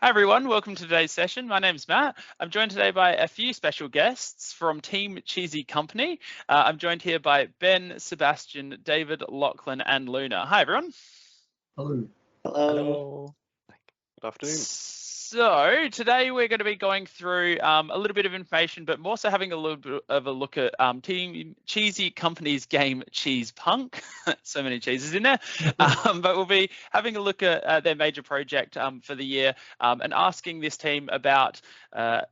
Hi everyone, welcome to today's session. My name's Matt. I'm joined today by a few special guests from Team Cheesy Company. I'm joined here by Ben, Sebastian, David, Lachlan, and Luna. Hi everyone. Hello. Hello. Good afternoon. So today we're going to be going through a little bit of information, but more so having a little bit of a look at Team Cheesy Company's game Cheesepunk. So many cheeses in there. But we'll be having a look at their major project for the year and asking this team about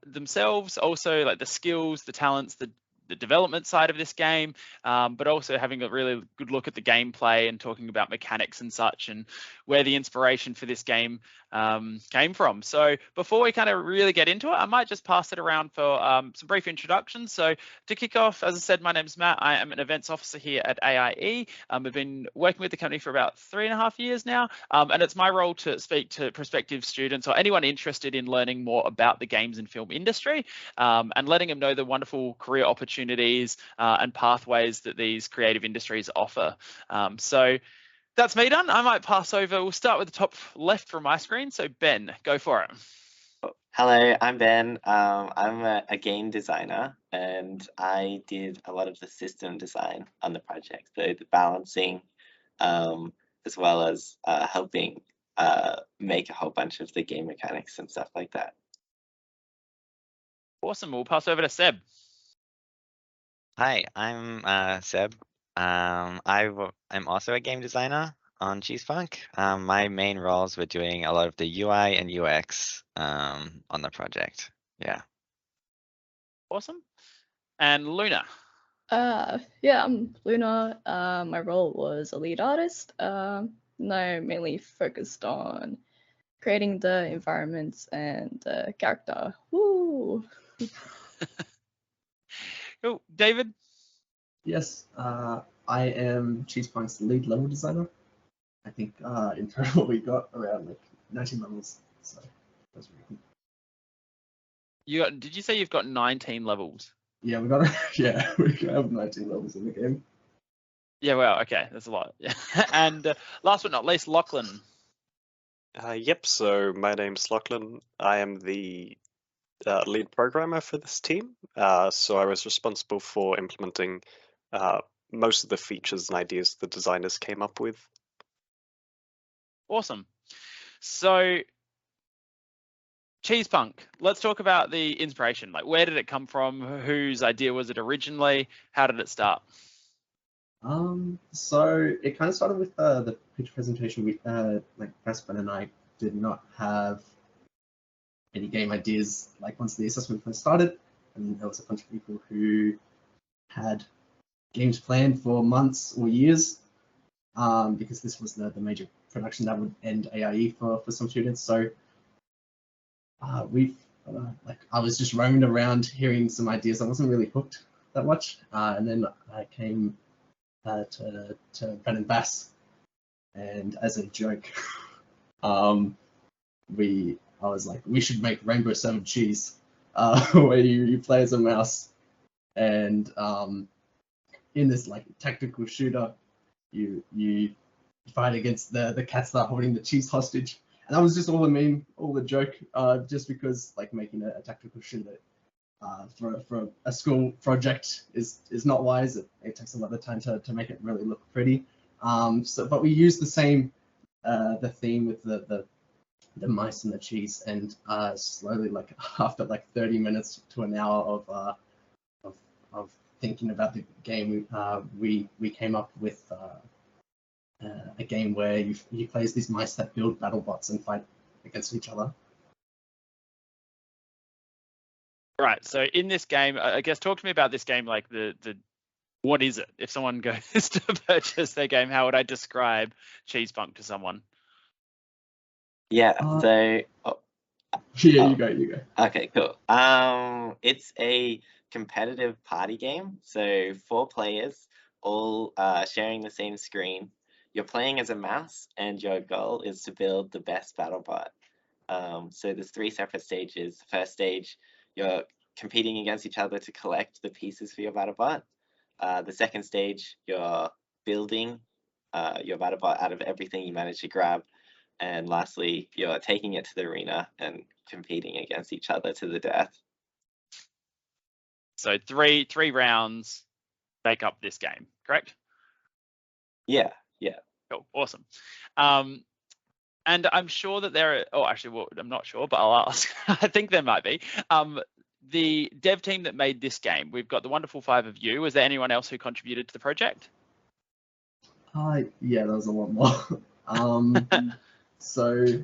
themselves, also like the skills, the talents, the development side of this game, but also having a really good look at the gameplay and talking about mechanics and such and where the inspiration for this game came from. So before we kind of really get into it, I might just pass it around for some brief introductions. So to kick off, as I said, my name's Matt. I am an events officer here at AIE. I've been working with the company for about 3.5 years now, and it's my role to speak to prospective students or anyone interested in learning more about the games and film industry and letting them know the wonderful career opportunities and pathways that these creative industries offer. So that's me done. I might pass over. We'll start with the top left from my screen. So Ben, go for it. Hello, I'm Ben. I'm a game designer and I did a lot of the system design on the project, so the balancing as well as helping make a whole bunch of the game mechanics and stuff like that. Awesome. We'll pass over to Seb. Hi, I'm Seb. I'm also a game designer on Cheesepunk. My main roles were doing a lot of the UI and UX on the project. Yeah. Awesome. And Luna. Yeah, I'm Luna. My role was a lead artist. And I mainly focused on creating the environments and the character. Woo! Cool. David? Yes, I am Cheesepunk's lead level designer. I think in total we got around like 19 levels, so that's really cool. Did you say you've got 19 levels? Yeah, we have 19 levels in the game. Yeah, well, okay, that's a lot. And last but not least, Lachlan. Yep, so my name's Lachlan. I am the lead programmer for this team. So I was responsible for implementing most of the features and ideas the designers came up with. Awesome. So Cheesepunk, let's talk about the inspiration. Like, where did it come from? Whose idea was it originally? How did it start? So it kind of started with the pitch presentation. We like Baspen and I did not have any game ideas like once the assessment first started, and there was a bunch of people who had games planned for months or years because this was the major production that would end AIE for some students. So I was just roaming around hearing some ideas. I wasn't really hooked that much, and then I came to Ben and Bas, and as a joke, I was like, we should make Rainbow Seven Cheese, where you play as a mouse, and in this like tactical shooter, you fight against the cats that are holding the cheese hostage, and that was just all a meme, all a joke, just because like making a tactical shooter for a school project is not wise. It takes a lot of time to make it really look pretty. But we used the same the theme with the mice and the cheese, and slowly, like after like 30 minutes to an hour of thinking about the game, we came up with a game where you play as these mice that build BattleBots and fight against each other. Right. So in this game, I guess talk to me about this game. Like the what is it? If someone goes to purchase their game, how would I describe Cheesepunk to someone? Yeah, so You go. Okay, cool. It's a competitive party game, so 4 players all sharing the same screen. You're playing as a mouse, and your goal is to build the best BattleBot. So there's 3 separate stages. The first stage, you're competing against each other to collect the pieces for your BattleBot. The second stage, you're building your BattleBot out of everything you manage to grab. And lastly, you're taking it to the arena and competing against each other to the death. So three rounds make up this game, correct? Yeah. Cool, awesome. And I'm sure that there are, oh, actually, well, I'm not sure, but I'll ask. I think there might be. The dev team that made this game, we've got the wonderful 5 of you. Was there anyone else who contributed to the project? Yeah, there was a lot more. So, okay,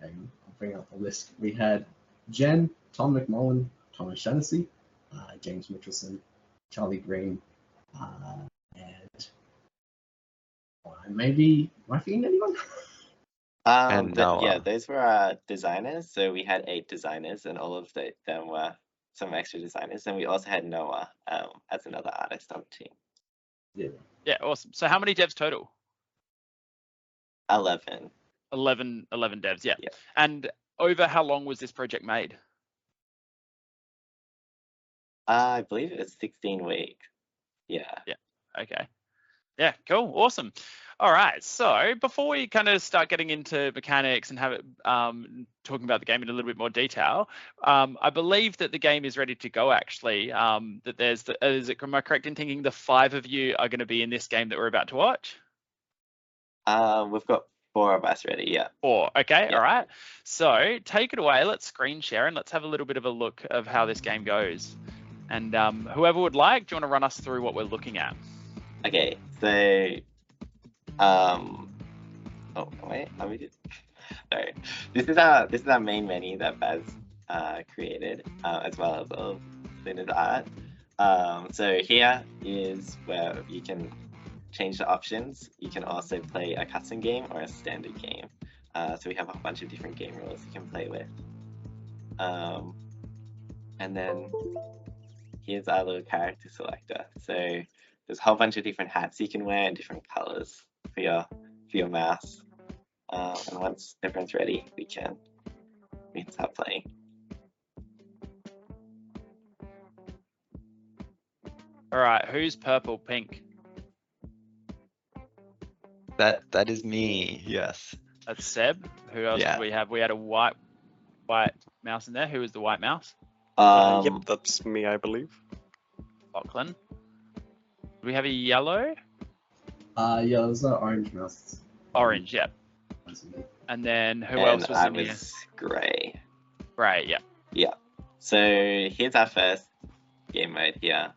I'll bring up the list. We had Jen, Tom McMullen, Thomas Shaughnessy, James Mitchelsson, Charlie Green, and maybe, am I forgetting anyone? And Yeah, Noah. those were our designers. So we had 8 designers, and all of them were some extra designers. And we also had Noah as another artist on the team. Yeah, awesome. So how many devs total? 11. 11 devs, yeah. Yeah. And over how long was this project made? I believe it was 16 weeks. Yeah. Okay. Yeah, cool, awesome. All right, so before we kind of start getting into mechanics and have it talking about the game in a little bit more detail, I believe that the game is ready to go. Actually, that there's am I correct in thinking the 5 of you are going to be in this game that we're about to watch? We've got 4 of us ready. Yeah. 4. Okay, Yeah. all right. So take it away. Let's screen share and let's have a little bit of a look of how this game goes. And whoever would like, do you want to run us through what we're looking at? Okay, so oh wait, let me just sorry. This is our main menu that Baz created, as well as all of Luna's art. So here is where you can change the options. You can also play a custom game or a standard game. So we have a bunch of different game rules you can play with. And then here's our little character selector. So there's a whole bunch of different hats you can wear and different colors for your mouse. And once everyone's ready, we can start playing. All right, who's purple, pink? That is me. Yes. That's Seb. Who else Yeah. did we have? We had a white mouse in there. Who was the white mouse? Yep, that's me, I believe. Lachlan. Do we have a yellow? Yeah, there's an orange mouse. Orange, yeah. And then who else was I in here? was grey. Grey, yeah. Yeah. So here's our first game mode here.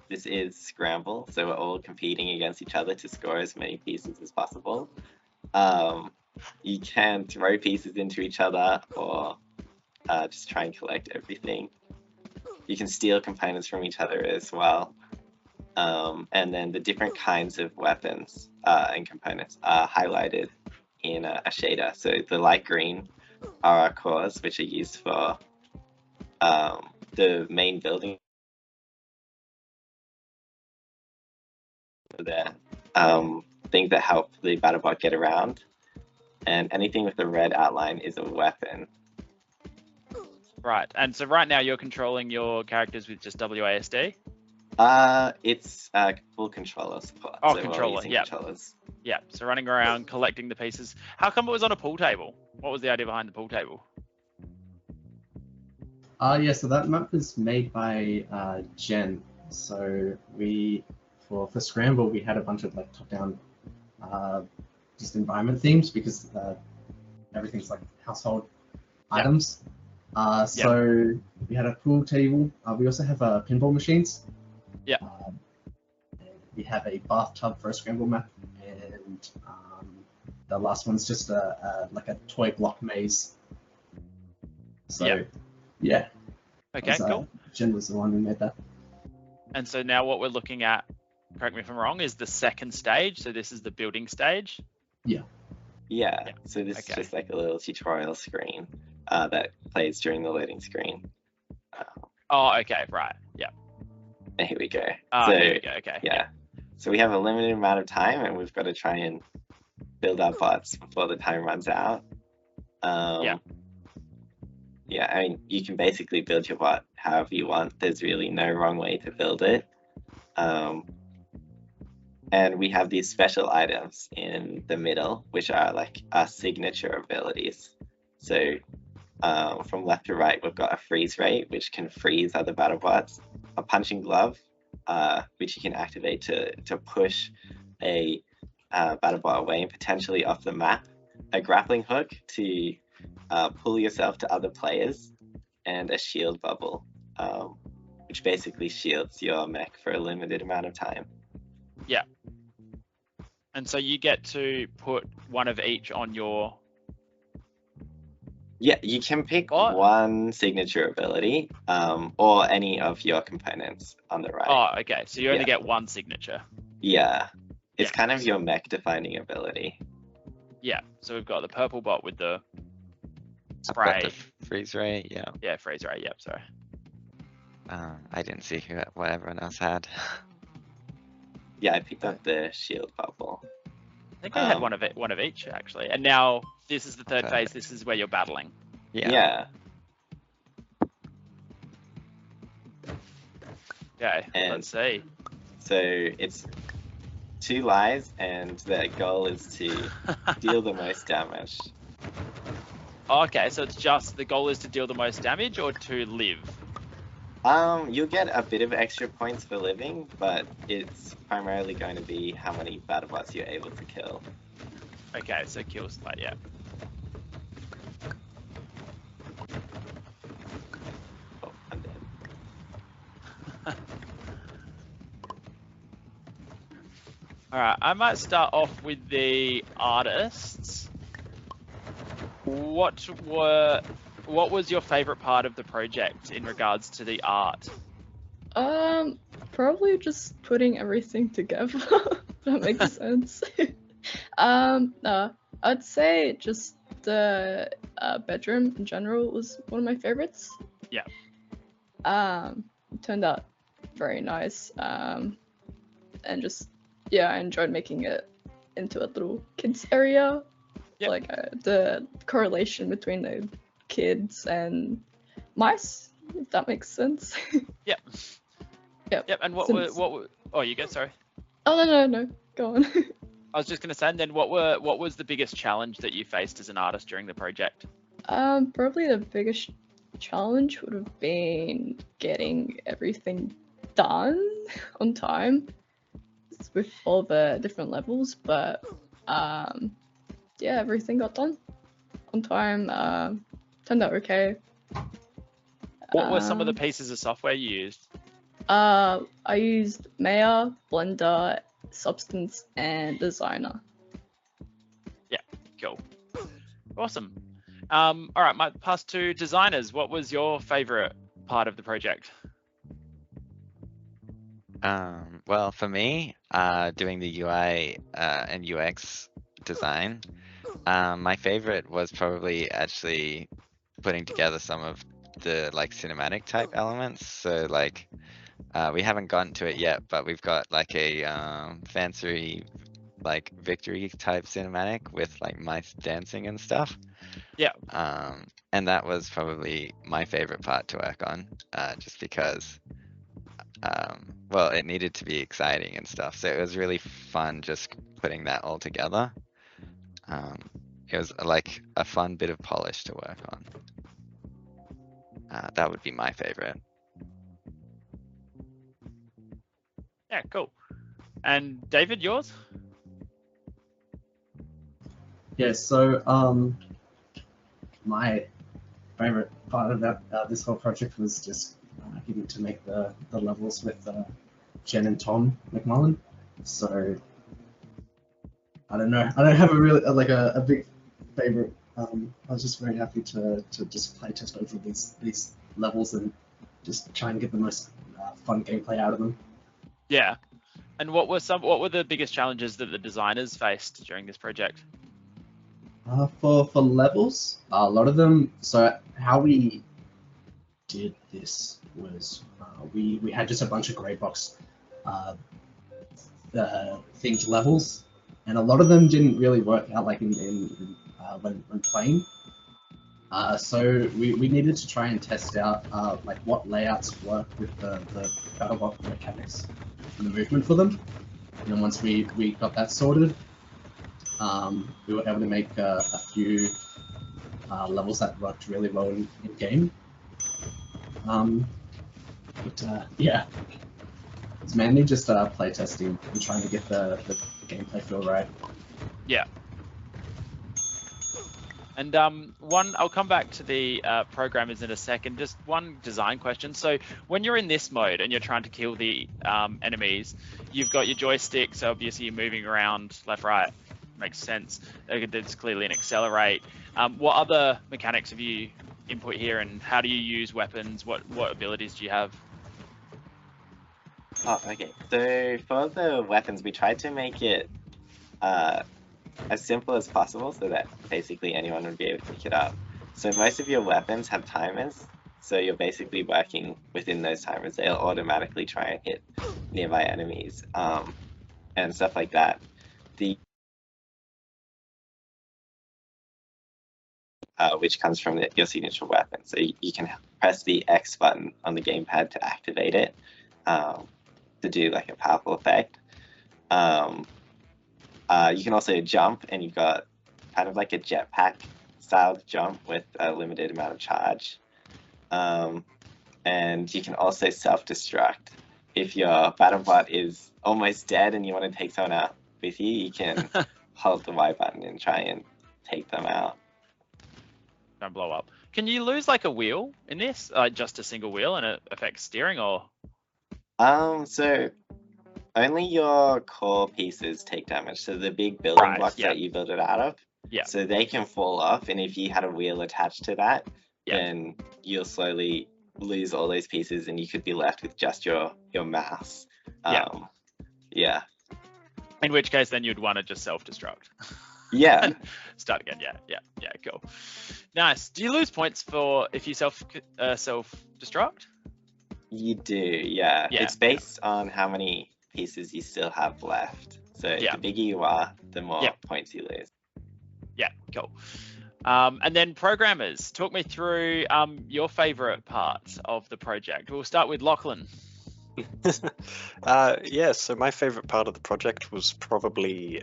This is Scramble, so we're all competing against each other to score as many pieces as possible. You can throw pieces into each other or just try and collect everything. You can steal components from each other as well. And then the different kinds of weapons and components are highlighted in a shader. So the light green are our cores, which are used for the main building. There, things that help the BattleBot get around, and anything with a red outline is a weapon. Right, and so right now you're controlling your characters with just WASD? It's full controller support. Oh, so controller, using yeah. controllers. Yeah, so running around collecting the pieces. How come it was on a pool table? What was the idea behind the pool table? Yeah, so that map was made by Jen. So for Scramble, we had a bunch of like top-down just environment themes because everything's like household items. So we had a pool table. We also have pinball machines. Yeah. We have a bathtub for a Scramble map, and the last one's just like a toy block maze. So yeah. Okay, cool. Jen was the one who made that. And so now what we're looking at, correct me if I'm wrong, is the second stage. So this is the building stage. Yeah. So this is just like a little tutorial screen that plays during the loading screen. Oh, okay, right. Yeah. And here we go. Here we go. Okay. Yeah. So we have a limited amount of time, and we've got to try and build our bots before the time runs out. Yeah, I mean, you can basically build your bot however you want. There's really no wrong way to build it. And we have these special items in the middle, which are like our signature abilities. So from left to right, we've got a freeze rate, which can freeze other BattleBots, a punching glove, which you can activate to push a BattleBot away and potentially off the map, a grappling hook to pull yourself to other players, and a shield bubble, which basically shields your mech for a limited amount of time. Yeah. And so you get to put one of each on your... Yeah, you can pick What? one signature ability, or any of your components on the right. Oh, okay. So you only Yeah. get one signature. Yeah, it's Yeah. kind of your mech defining ability. Yeah. So we've got the purple bot with the I've got spray. the freeze rate, yeah. Yeah, freeze ray. Yep, sorry. I didn't see what everyone else had. Yeah, I picked up the shield bubble. I think I had one of each actually. And now this is the third Okay. phase. This is where you're battling. Yeah. Okay. And- Let's see. So it's 2 lives, and the goal is to deal the most damage. Okay, so it's just the goal is to deal the most damage or to live. You'll get a bit of extra points for living, but it's primarily going to be how many BattleBots you're able to kill. Okay, so kills, like, yeah. Oh, I'm dead. All right, I might start off with the artists. What was your favorite part of the project in regards to the art? Probably just putting everything together. If that makes sense. No, I'd say just the bedroom in general was one of my favorites. Yeah. It turned out very nice. And just yeah, I enjoyed making it into a little kids area. Yep. Like the correlation between the kids and mice, if that makes sense. Yep. Yep. And what Since- were oh, you go, sorry. Oh no, go on. I was just gonna say, and then what was the biggest challenge that you faced as an artist during the project? Probably the biggest challenge would have been getting everything done on time with all the different levels, but yeah, everything got done on time. Turned out okay. What were some of the pieces of software you used? I used Maya, Blender, Substance, and Designer. Cool. Awesome. All right, might pass to designers. What was your favorite part of the project? Well, for me, doing the UI and UX design, my favorite was probably actually putting together some of the like cinematic type elements. So like, we haven't gotten to it yet, but we've got like a fancy like victory type cinematic with like mice dancing and stuff. Yeah. And that was probably my favorite part to work on, just because well, it needed to be exciting and stuff. So it was really fun just putting that all together. It was like a fun bit of polish to work on. That would be my favorite. Yeah, cool. And David, yours? Yeah, so my favorite part of that this whole project was just getting to make the levels with Jen and Tom McMullen. So I don't know. I don't have a really like a big favorite. I was just very happy to just play test over these levels and just try and get the most fun gameplay out of them. Yeah. And what were the biggest challenges that the designers faced during this project? For levels, a lot of them. So how we did this was we had just a bunch of grey box themed levels, and a lot of them didn't really work out like when playing. So we needed to try and test out like what layouts work with the BattleBot mechanics and the movement for them. And then once we got that sorted, we were able to make a few levels that worked really well in game. Yeah, it's mainly just playtesting and trying to get the gameplay feel right. Yeah. And I'll come back to the programmers in a second. Just one design question. So when you're in this mode and you're trying to kill the enemies, you've got your joystick, so obviously you're moving around left, right. Makes sense. There's clearly an accelerate. What other mechanics have you input here, and how do you use weapons? What abilities do you have? Oh, okay. So for the weapons, we tried to make it as simple as possible so that basically anyone would be able to pick it up. So most of your weapons have timers, so you're basically working within those timers. They'll automatically try and hit nearby enemies and stuff like that. Which comes from your signature weapon. So you can press the X button on the gamepad to activate it to do like a powerful effect. You can also jump, and you've got kind of like a jetpack styled jump with a limited amount of charge. And you can also self-destruct. If your BattleBot is almost dead and you want to take someone out with you, you can hold the Y button and try and take them out. Don't blow up. Can you lose like a wheel in this? Just a single wheel, and it affects steering, or? So only your core pieces take damage. So the big building blocks that you build it out of. Yeah. So they can fall off, and if you had a wheel attached to that, then you'll slowly lose all those pieces, and you could be left with just your mouse. Yeah. In which case, then you'd want to just self-destruct. Yeah. Start again. Yeah. Cool. Nice. Do you lose points for if you self-destruct? You do. Yeah. It's based on how many pieces you still have left. So the bigger you are, the more points you lose. Yeah. Cool. And then programmers, talk me through your favorite part of the project. We'll start with Lachlan. So my favorite part of the project was probably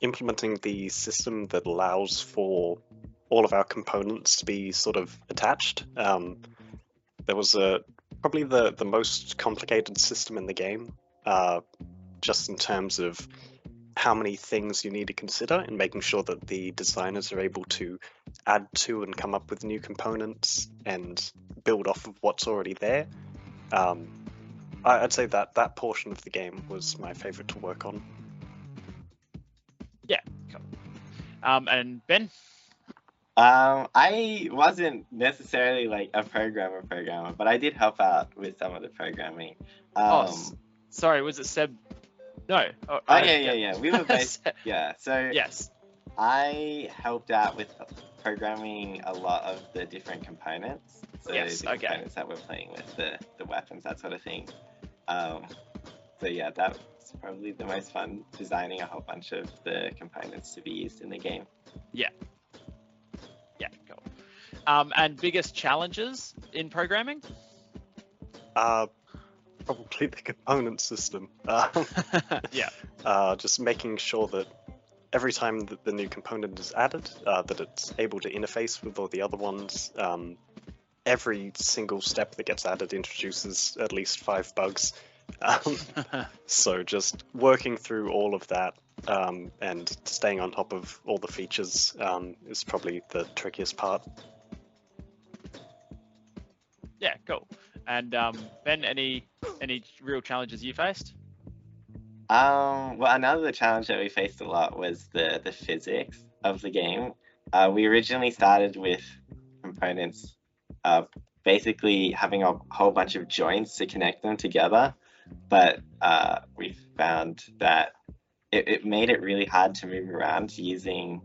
implementing the system that allows for all of our components to be sort of attached. There was probably the most complicated system in the game, just in terms of how many things you need to consider and making sure that the designers are able to add to and come up with new components and build off of what's already there. I'd say that portion of the game was my favorite to work on. Yeah, cool. And Ben? I wasn't necessarily like a programmer, but I did help out with some of the programming. Sorry, was it Seb? No. Yeah. We were both. Yeah. So yes, I helped out with programming a lot of the different components. So the components that we're playing with, the weapons, that sort of thing. So yeah, that was probably the most fun, designing a whole bunch of the components to be used in the game. Yeah, cool. And biggest challenges in programming? Probably the component system. Just making sure that every time that the new component is added, that it's able to interface with all the other ones. Every single step that gets added introduces at least 5 bugs. So just working through all of that and staying on top of all the features is probably the trickiest part. Yeah, cool. And Ben, any real challenges you faced? Well, another challenge that we faced a lot was the physics of the game. We originally started with components basically having a whole bunch of joints to connect them together, but we found that it made it really hard to move around using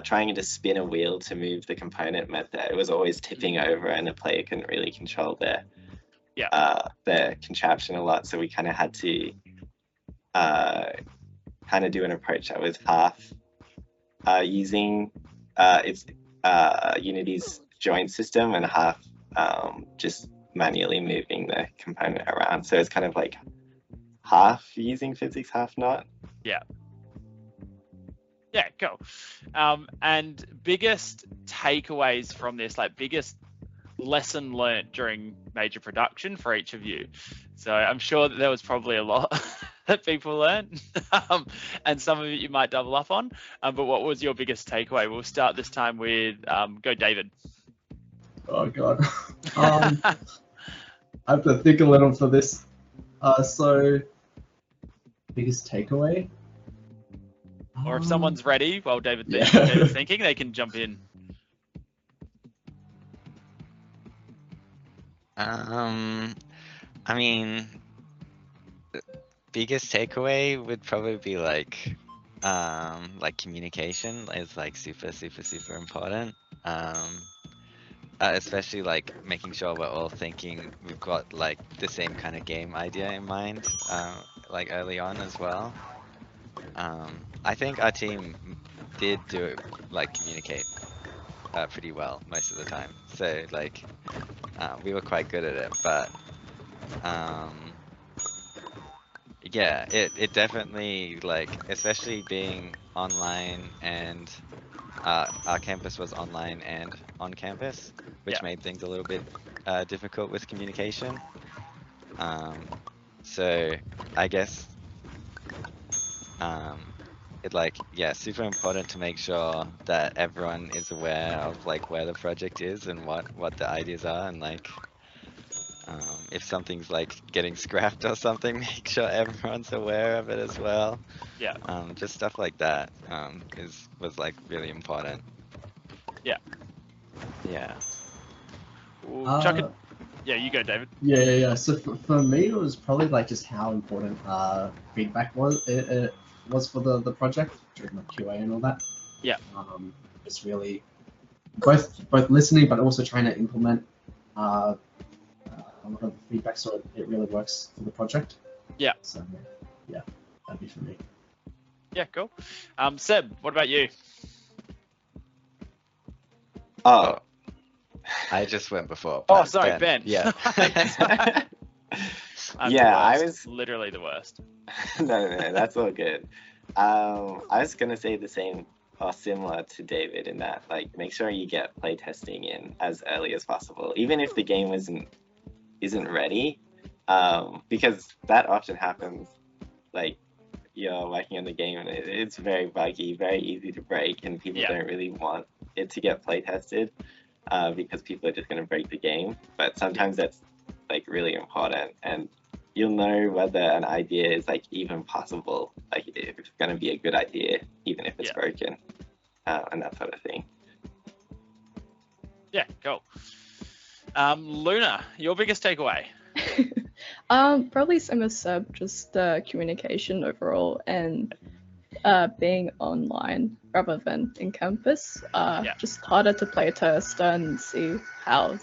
trying to spin a wheel to move the component meant that it was always tipping over, and the player couldn't really control their contraption a lot. So we kind of had to do an approach that was half using Unity's joint system and half just manually moving the component around. So it's kind of like half using physics, half not. Yeah, cool. And biggest takeaways from this, like biggest lesson learnt during major production for each of you. So I'm sure that there was probably a lot that people learned, and some of it you might double up on. But what was your biggest takeaway? We'll start this time with go David. Oh god. I have to think a little for this. So biggest takeaway? Or if someone's ready while David's thinking, they can jump in. I mean, biggest takeaway would probably be like communication is like super important. Especially like making sure we're all thinking we've got like the same kind of game idea in mind, like early on as well. I think our team did do it, like communicate pretty well most of the time. So like we were quite good at it, but yeah, it definitely, like, especially being online, and our campus was online and on campus, which made things a little bit difficult with communication. So I guess super important to make sure that everyone is aware of like where the project is and what the ideas are, and like if something's like getting scrapped or something, make sure everyone's aware of it as well. Yeah. Just stuff like that was like really important. Yeah. Yeah. Chuck it. Yeah, you go, David. Yeah. So for me, it was probably like just how important feedback was. It was for the project during the QA and all that. Yeah. It's really both listening, but also trying to implement a lot of feedback so it really works for the project. Yeah. So yeah, that'd be for me. Yeah, cool. Seb, what about you? Oh. I just went before. Oh, sorry, Ben. Yeah. Yeah, I was literally the worst. no, that's all good. I was gonna say the same or similar to David in that, like, make sure you get playtesting in as early as possible, even if the game isn't ready, because that often happens. Like, you're working on the game and it's very buggy, very easy to break, and people don't really want it to get playtested because people are just gonna break the game. But sometimes that's like really important, and you'll know whether an idea is like even possible, like if it's going to be a good idea, even if it's broken, and that sort of thing. Yeah, cool. Luna, your biggest takeaway? Probably same as Seb, just communication overall, and being online rather than in campus. Just harder to play test and see how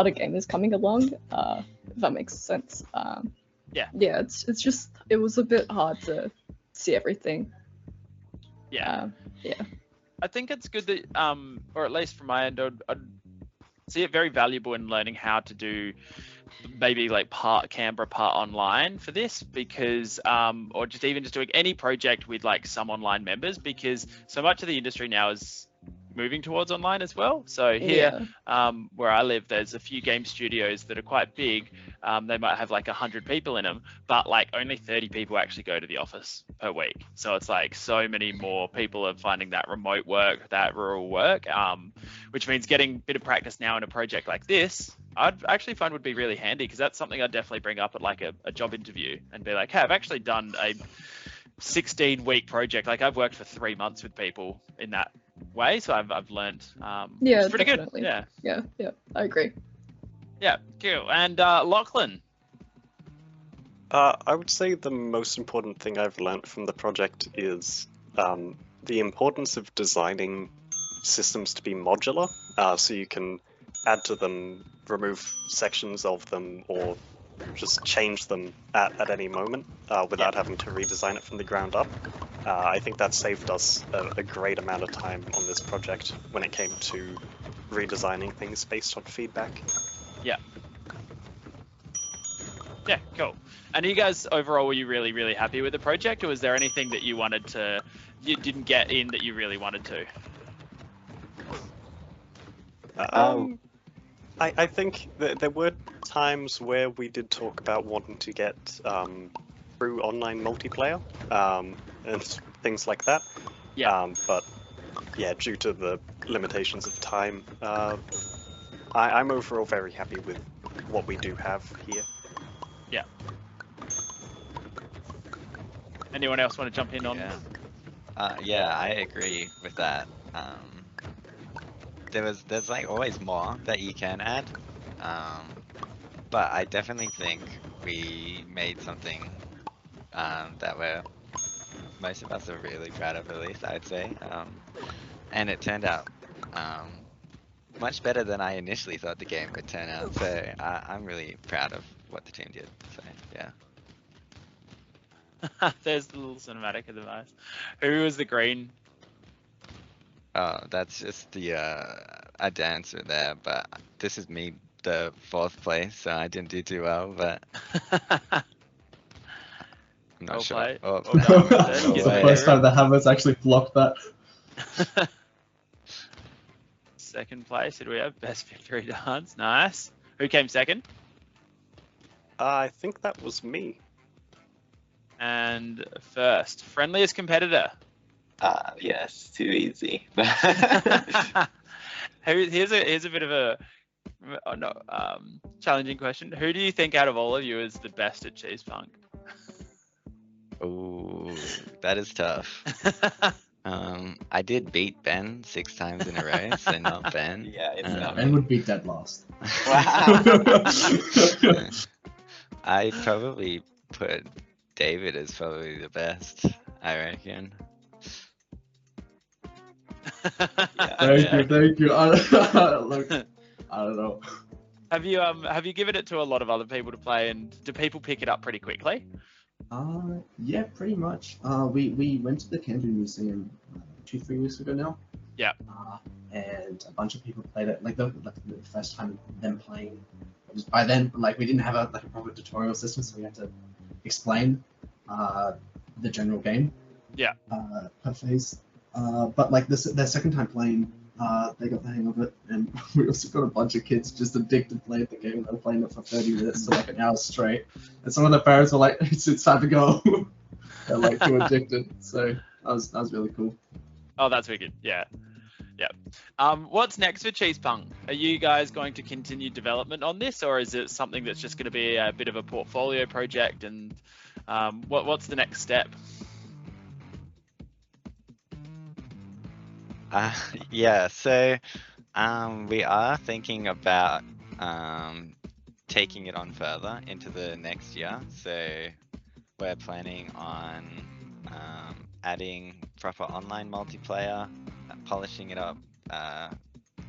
the game is coming along, if that makes sense. It's just, it was a bit hard to see everything. I think it's good that, or at least from my end, I'd see it very valuable in learning how to do maybe like part Canberra, part online for this, because or just doing any project with like some online members, because so much of the industry now is moving towards online as well. So here, where I live, there's a few game studios that are quite big. They might have like 100 people in them, but like only 30 people actually go to the office per week. So it's like so many more people are finding that remote work, that rural work, which means getting a bit of practice now in a project like this, I'd actually find would be really handy, because that's something I'd definitely bring up at like a job interview and be like, hey, I've actually done a 16-week project. Like I've worked for 3 months with people in that way, so I've learned. It's pretty definitely. good. Yeah, I agree. Yeah, cool. And Lachlan? I would say the most important thing I've learned from the project is the importance of designing systems to be modular, so you can add to them, remove sections of them, or just change them at any moment without having to redesign it from the ground up. I think that saved us a great amount of time on this project when it came to redesigning things based on feedback. Yeah. Yeah, cool. And you guys overall, were you really, really happy with the project, or was there anything that you didn't get in that you really wanted to? I think that there were times where we did talk about wanting to get through online multiplayer and things like that. Yeah. But yeah, due to the limitations of time, I'm overall very happy with what we do have here. Yeah. Anyone else want to jump in on? Yeah, I agree with that. There's like always more that you can add, but I definitely think we made something that most of us are really proud of, at least I'd say, and it turned out much better than I initially thought the game would turn out. So I'm really proud of what the team did. So yeah. There's the little cinematic of the Bas. Who was the green? Oh, that's just the a dancer there, but this is me, the 4th place, so I didn't do too well, but I'm not Well sure. played. Oh, Well done. It's Get the there. first time the Hammers actually blocked that. 2nd place. Who do we have? Best victory dance. Nice. Who came 2nd? I think that was me. And 1st, friendliest competitor. Yes, too easy. Here's a bit of a challenging question. Who do you think out of all of you is the best at Cheesepunk? Ooh, that is tough. I did beat Ben 6 times in a row, so not Ben. Yeah, it's not Ben would be dead last. Wow. I'd probably put David as probably the best, I reckon. Thank you. Look, I don't know. Have you given it to a lot of other people to play, and do people pick it up pretty quickly? Yeah, pretty much. We went to the Canberra Museum 2-3 weeks ago now. Yeah. And a bunch of people played it. Like the first time them playing, it was by then like we didn't have a proper tutorial system, so we had to explain the general game. Yeah. Per phase. But like their second time playing, they got the hang of it, and we also got a bunch of kids just addicted to playing the game. They were playing it for 30 minutes to like an hour straight, and some of the parents were like, "It's time to go." They're like too addicted. So that was really cool. Oh, that's wicked. Yeah. What's next for Cheesepunk? Are you guys going to continue development on this, or is it something that's just going to be a bit of a portfolio project? And what's the next step? Yeah, so we are thinking about taking it on further into the next year. So we're planning on adding proper online multiplayer, polishing it up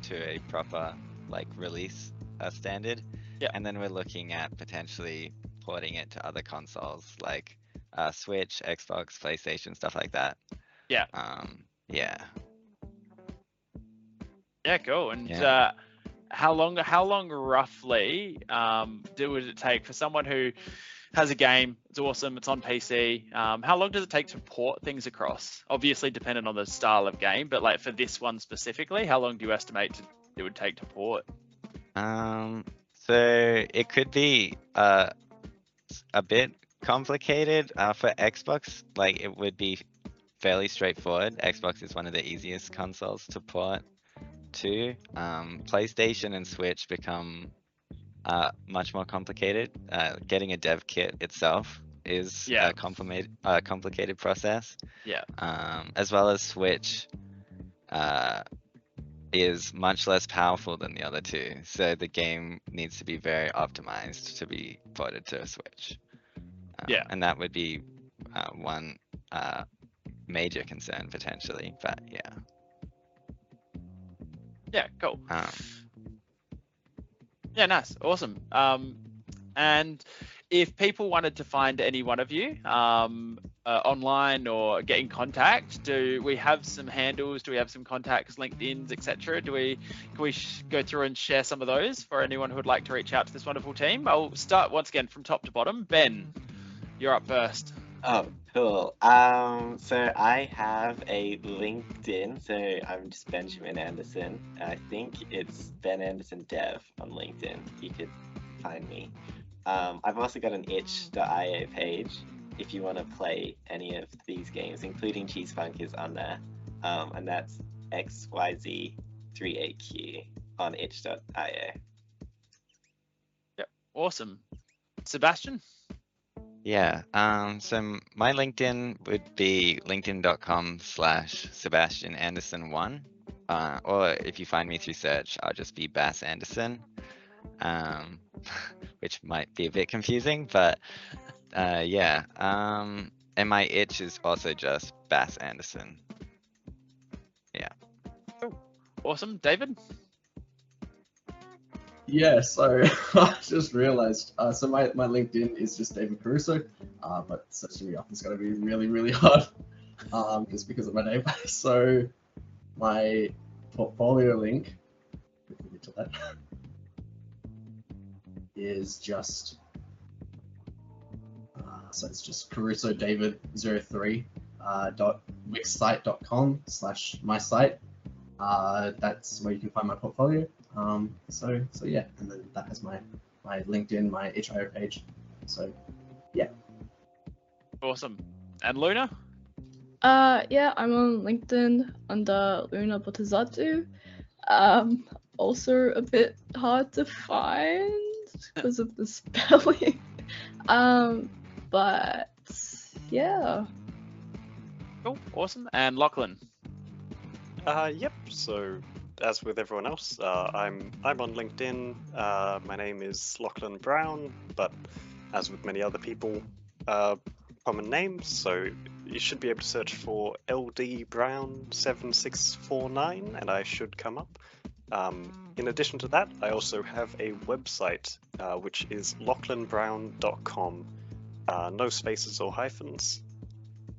to a proper like release standard. Yeah. And then we're looking at potentially porting it to other consoles like Switch, Xbox, PlayStation, stuff like that. Yeah. Yeah. Yeah, cool. And Yeah. how long roughly would it take for someone who has a game? It's awesome. It's on PC. How long does it take to port things across? Obviously, dependent on the style of game, but like for this one specifically, how long do you estimate it would take to port? So it could be a bit complicated. For Xbox, like it would be fairly straightforward. Xbox is one of the easiest consoles to port to. PlayStation and Switch become much more complicated. Getting a dev kit itself is a complicated process. Yeah. As well as Switch is much less powerful than the other two, so the game needs to be very optimized to be ported to a Switch. Yeah. And that would be one major concern potentially, but yeah. Yeah, cool. Yeah, nice, awesome. And if people wanted to find any one of you, online or get in contact, do we have some handles? Do we have some contacts, LinkedIn's, etc.? Can we go through and share some of those for anyone who would like to reach out to this wonderful team? I'll start once again from top to bottom. Ben, you're up first. Oh, cool. So I have a LinkedIn. So I'm just Benjamin Anderson. I think it's Ben Anderson Dev on LinkedIn. You could find me. I've also got an itch.io page if you want to play any of these games, including Cheesepunk is on there. And that's XYZ3AQ on itch.io. Yep, awesome. Sebastian? Yeah, so my LinkedIn would be linkedin.com/SebastianAnderson1. Or if you find me through search, I'll just be Bas Anderson, which might be a bit confusing, but yeah. And my itch is also just Bas Anderson. Yeah. Awesome. David? Yeah, so I just realized, so my LinkedIn is just David Caruso, but searching me up is going to be really, really hard, just because of my name. So my portfolio link, if we get to that, is just, so it's just Caruso David 03 .wixsite.com/my site. That's where you can find my portfolio. So yeah, and then that has my LinkedIn, my itch.io page. So yeah. Awesome. And Luna? Yeah, I'm on LinkedIn under Luna Botezatu. Also a bit hard to find because of the spelling. But yeah. Cool. Awesome. And Lachlan? Yep. So as with everyone else, I'm on LinkedIn. My name is Lachlan Brown, but as with many other people, common names. So you should be able to search for LD Brown 7649, and I should come up. In addition to that, I also have a website, which is lachlanbrown.com. No spaces or hyphens.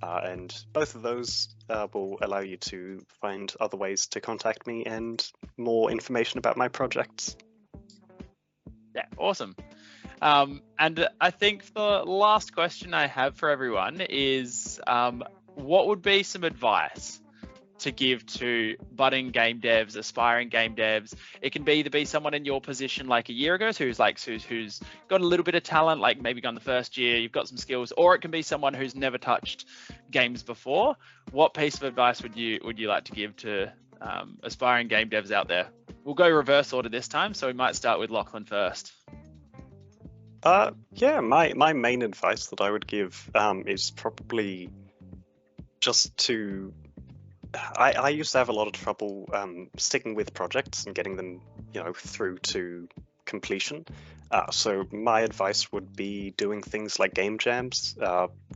And both of those will allow you to find other ways to contact me and more information about my projects. Yeah, awesome. And I think the last question I have for everyone is, what would be some advice to give to budding game devs, aspiring game devs? It can be either be someone in your position like a year ago, who's got a little bit of talent, like maybe gone the first year, you've got some skills, or it can be someone who's never touched games before. What piece of advice would you like to give to aspiring game devs out there? We'll go reverse order this time, so we might start with Lachlan first. Yeah, my main advice that I would give is probably just to. I used to have a lot of trouble sticking with projects and getting them, through to completion. So my advice would be doing things like game jams,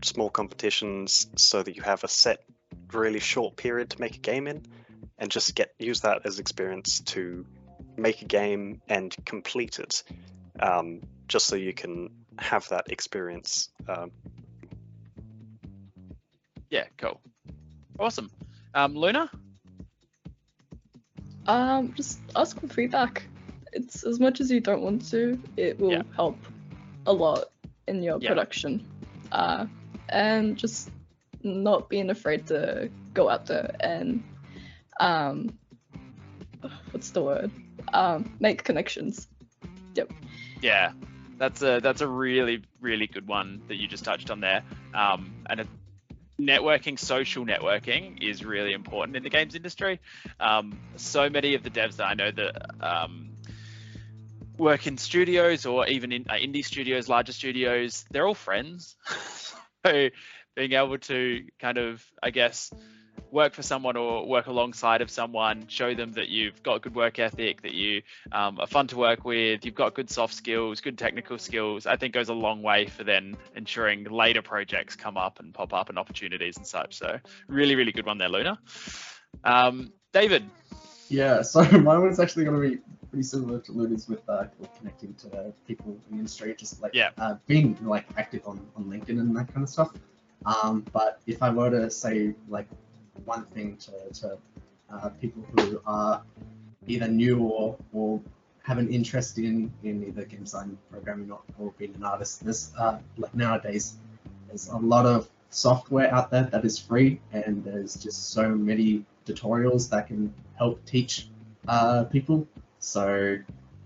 small competitions, so that you have a set, really short period to make a game in, and just use that as experience to make a game and complete it, just so you can have that experience. Yeah, cool. Awesome. Luna? Just ask for feedback. It's as much as you don't want to, it will help a lot in your production. And just not being afraid to go out there and what's the word? Make connections. Yep. Yeah, that's a really, really good one that you just touched on there. And networking, social networking is really important in the games industry. So many of the devs that I know that work in studios or even in indie studios, larger studios, they're all friends. So being able to kind of, I guess, work for someone or work alongside of someone, show them that you've got good work ethic, that you are fun to work with, you've got good soft skills, good technical skills, I think goes a long way for then ensuring later projects come up and pop up and opportunities and such. So really, really good one there, Luna. David? Yeah, so mine was actually going to be pretty similar to Luna's with connecting to people in the industry, just like being like active on LinkedIn and that kind of stuff. But if I were to say like one thing to people who are either new or have an interest in either game design, programming, or being an artist, there's like nowadays there's a lot of software out there that is free, and there's just so many tutorials that can help teach people. So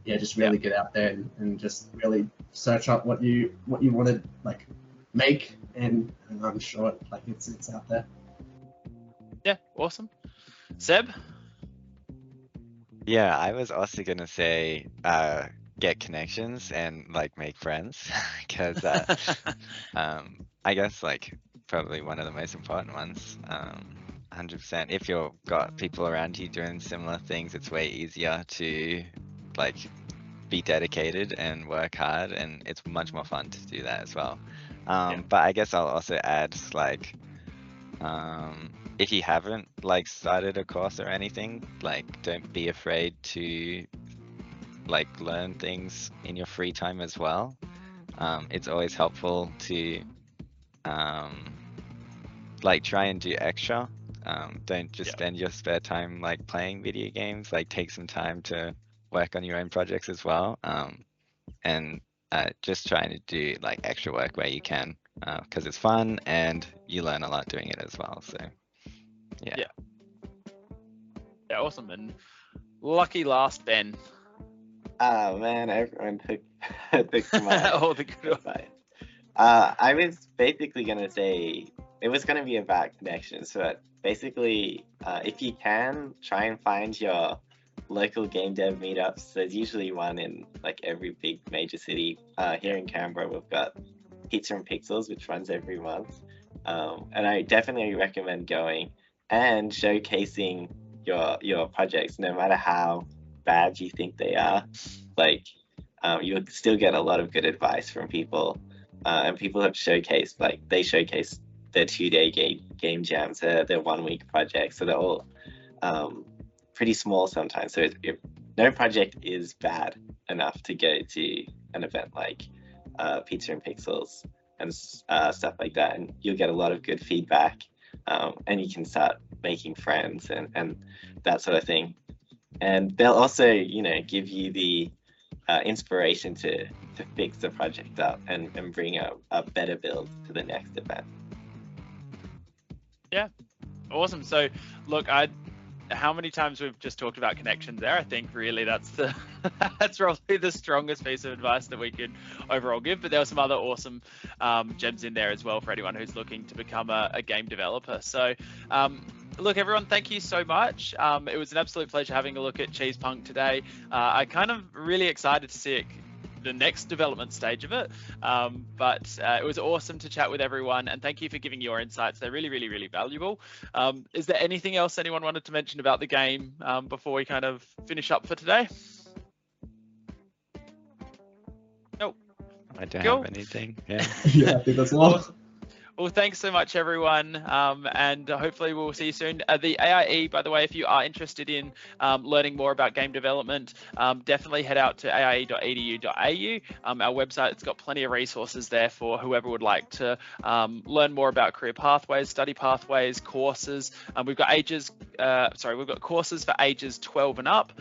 yeah, just really get out there and just really search up what you want to like make, and I'm sure like it's out there. Yeah, awesome. Seb? Yeah, I was also gonna say get connections and like make friends because I guess like probably one of the most important ones. 100%. If you've got people around you doing similar things, it's way easier to like be dedicated and work hard, and it's much more fun to do that as well. But I guess I'll also add like if you haven't like started a course or anything, like don't be afraid to like learn things in your free time as well. It's always helpful to like try and do extra. Don't just spend your spare time like playing video games. Like take some time to work on your own projects as well. And just trying to do like extra work where you can, because it's fun and you learn a lot doing it as well. So yeah, awesome. And lucky last, Ben. Oh man, everyone took my all the good advice. I was basically gonna say it was gonna be about connections, but basically, if you can, try and find your local game dev meetups. There's usually one in like every big major city. Here in Canberra, we've got Pizza and Pixels, which runs every month, and I definitely recommend going and showcasing your projects, no matter how bad you think they are. Like you'll still get a lot of good advice from people, and people have showcased, like they showcase their 2-day game jams, their 1-week projects, so they're all pretty small sometimes. So no project is bad enough to go to an event like Pizza and Pixels and stuff like that, and you'll get a lot of good feedback, and you can start making friends and that sort of thing. And they'll also, give you the inspiration to fix the project up and bring a better build to the next event. Yeah, awesome. So look, how many times we've just talked about connections there? I think really that's probably the strongest piece of advice that we could overall give. But there were some other awesome gems in there as well for anyone who's looking to become a game developer. So look, everyone, thank you so much. It was an absolute pleasure having a look at Cheesepunk today. I kind of really excited to see the next development stage of it, but it was awesome to chat with everyone, and thank you for giving your insights. They're really, really, really valuable. Is there anything else anyone wanted to mention about the game before we kind of finish up for today? Nope. I don't have anything. Yeah. Yeah, I think that's all. Well, thanks so much, everyone, and hopefully we'll see you soon. The AIE, by the way, if you are interested in learning more about game development, definitely head out to aie.edu.au. Our website, it's got plenty of resources there for whoever would like to learn more about career pathways, study pathways, courses. We've got courses for ages 12 and up,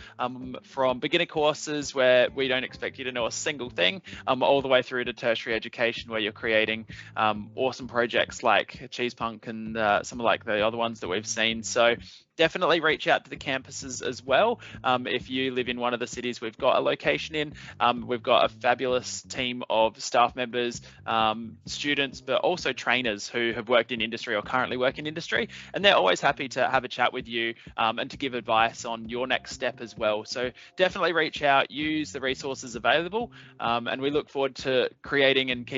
from beginner courses where we don't expect you to know a single thing, all the way through to tertiary education where you're creating awesome projects like Cheesepunk and some of like the other ones that we've seen. So definitely reach out to the campuses as well. If you live in one of the cities we've got a location in, we've got a fabulous team of staff members, students, but also trainers who have worked in industry or currently work in industry, and they're always happy to have a chat with you and to give advice on your next step as well. So definitely reach out, use the resources available, and we look forward to creating and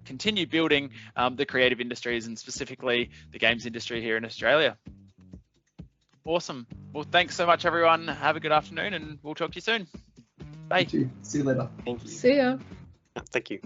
continue building the creative industries, and specifically the games industry here in Australia. Awesome. Well, thanks so much, everyone. Have a good afternoon, and we'll talk to you soon. Bye. See you later. Thank you. See ya. Thank you.